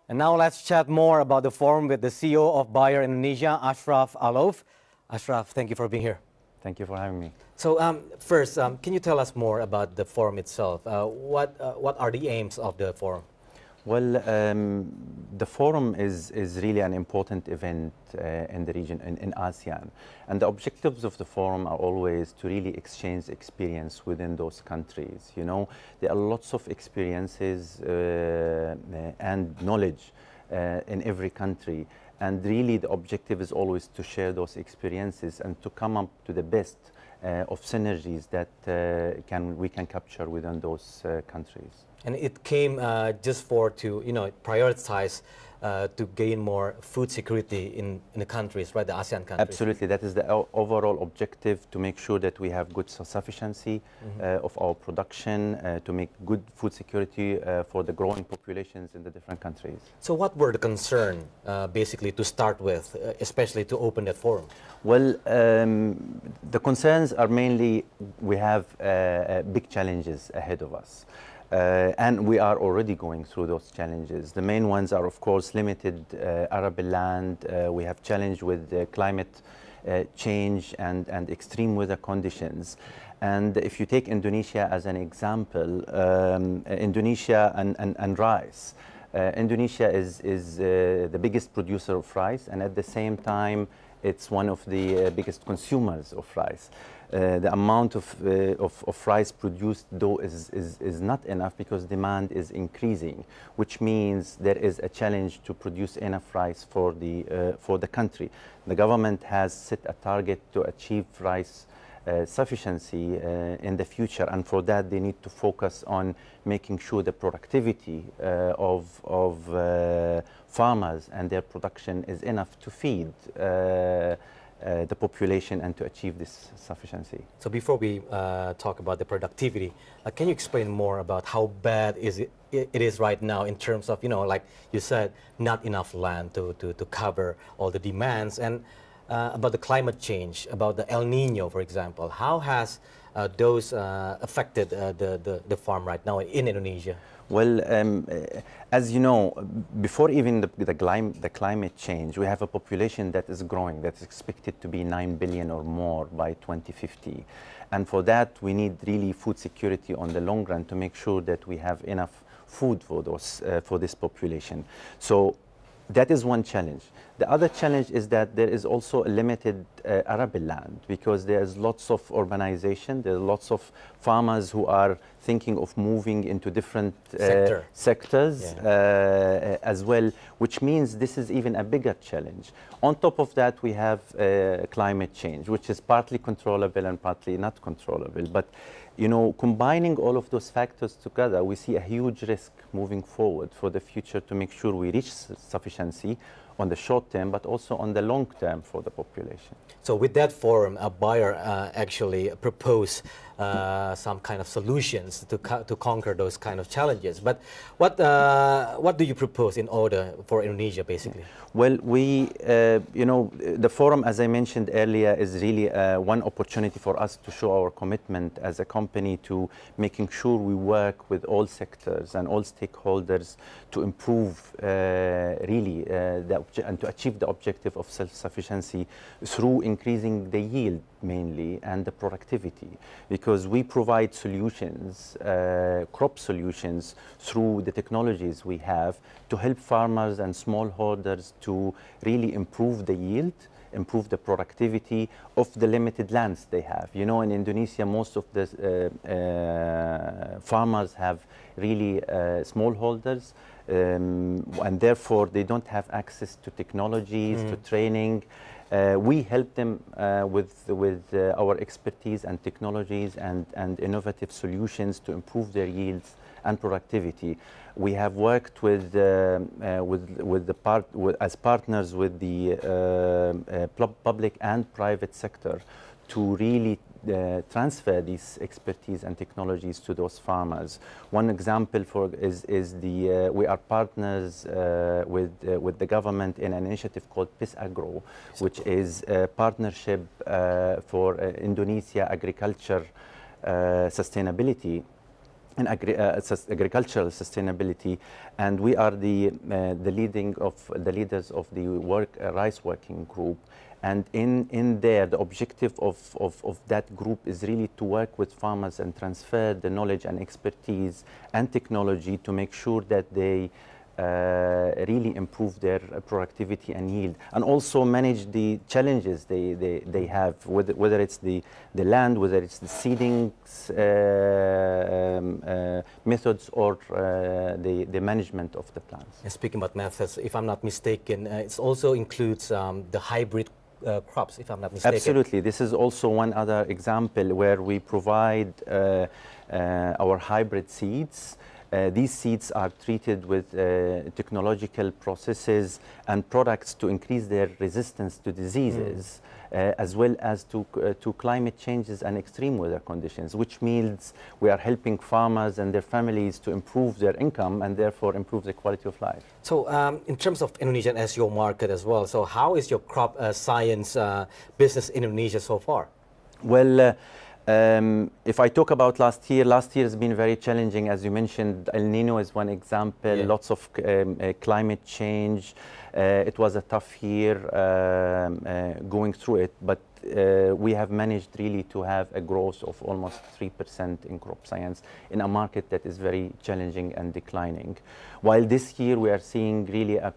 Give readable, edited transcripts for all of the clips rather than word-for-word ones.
And now let's chat more about the forum with the CEO of Bayer Indonesia, Ashraf Al-Ouf. Ashraf, thank you for being here. Thank you for having me. So first, can you tell us more about the forum itself? What are the aims of the forum? Well, the forum is really an important event in the region, in ASEAN. And the objectives of the forum are always to really exchange experience within those countries. You know, there are lots of experiences and knowledge in every country. And really the objective is always to share those experiences and to come up to the best of synergies that we can capture within those countries. And it came just to prioritize to gain more food security in the countries, right? The ASEAN countries. Absolutely, that is the overall objective, to make sure that we have good sufficiency of our production, to make good food security for the growing populations in the different countries. So what were the concerns, basically, to start with, especially to open that forum? Well, the concerns are mainly we have big challenges ahead of us. And we are already going through those challenges. The main ones are, of course, limited arable land. We have challenge with climate change and extreme weather conditions. And if you take Indonesia as an example, Indonesia and rice. Indonesia is the biggest producer of rice, and at the same time, it's one of the biggest consumers of rice. The amount of rice produced, though, is not enough because demand is increasing, which means there is a challenge to produce enough rice for the country. The government has set a target to achieve rice sufficiency in the future, and for that they need to focus on making sure the productivity of farmers and their production is enough to feed the population and to achieve this sufficiency. So before we talk about the productivity, can you explain more about how bad it is right now in terms of, like you said, not enough land to cover all the demands, and about the climate change, about the El Nino, for example. How has those affected the farm right now in Indonesia? Well, as you know, before even the climate change, we have a population that is growing, that's expected to be 9 billion or more by 2050. And for that, we need really food security on the long run to make sure that we have enough food for this population. So that is one challenge. The other challenge is that there is also a limited arable land, because there's lots of urbanization, there are lots of farmers who are thinking of moving into different sectors as well, which means this is even a bigger challenge. On top of that, we have climate change, which is partly controllable and partly not controllable. But combining all of those factors together, we see a huge risk moving forward for the future to make sure we reach sufficiency on the short term, but also on the long term for the population. So with that forum, Bayer actually proposed some kind of solutions to conquer those kind of challenges. But what do you propose in order for Indonesia, basically? Well, the forum, as I mentioned earlier, is really one opportunity for us to show our commitment as a company to making sure we work with all sectors and all stakeholders to improve really and to achieve the objective of self-sufficiency through increasing the yield mainly and the productivity, because we provide solutions, crop solutions, through the technologies we have to help farmers and smallholders to really improve the yield, improve the productivity of the limited lands they have. In Indonesia, most of the farmers have really smallholders, and therefore they don't have access to technologies, to training. We help them with our expertise and technologies and innovative solutions to improve their yields and productivity. We have worked as partners with the public and private sector to really transfer these expertise and technologies to those farmers. One example we are partners with the government in an initiative called PIS Agro, which is a partnership for Indonesia agriculture sustainability. in agricultural sustainability, and we are the leaders of the rice working group. And in there, the objective of that group is really to work with farmers and transfer the knowledge and expertise and technology to make sure that they really improve their productivity and yield, and also manage the challenges they have, whether it's the land, whether it's the seeding methods, or the management of the plants. And speaking about methods, if I'm not mistaken, it also includes the hybrid crops, if I'm not mistaken. Absolutely. This is also one other example where we provide our hybrid seeds. These seeds are treated with technological processes and products to increase their resistance to diseases, as well as to climate changes and extreme weather conditions, which means we are helping farmers and their families to improve their income and therefore improve the quality of life. So in terms of Indonesia as your market as well, so how is your crop science business in Indonesia so far? Well, if I talk about last year has been very challenging. As you mentioned, El Nino is one example, lots of climate change. It was a tough year going through it, but we have managed really to have a growth of almost 3% in crop science in a market that is very challenging and declining. While this year we are seeing really a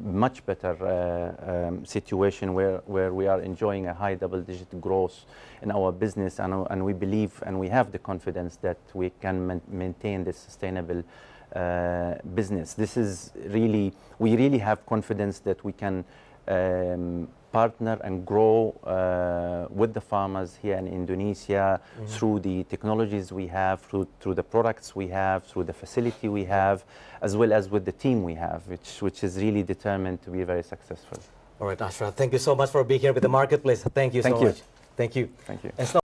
much better situation where we are enjoying a high double-digit growth in our business, and we believe and we have the confidence that we can maintain this sustainable business. This is really, we really have confidence that we can partner and grow with the farmers here in Indonesia through the technologies we have, through the products we have, through the facility we have, as well as with the team we have, which is really determined to be very successful. All right, Ashraf, thank you so much for being here with the marketplace. Thank you so much. Thank you. Thank you. And so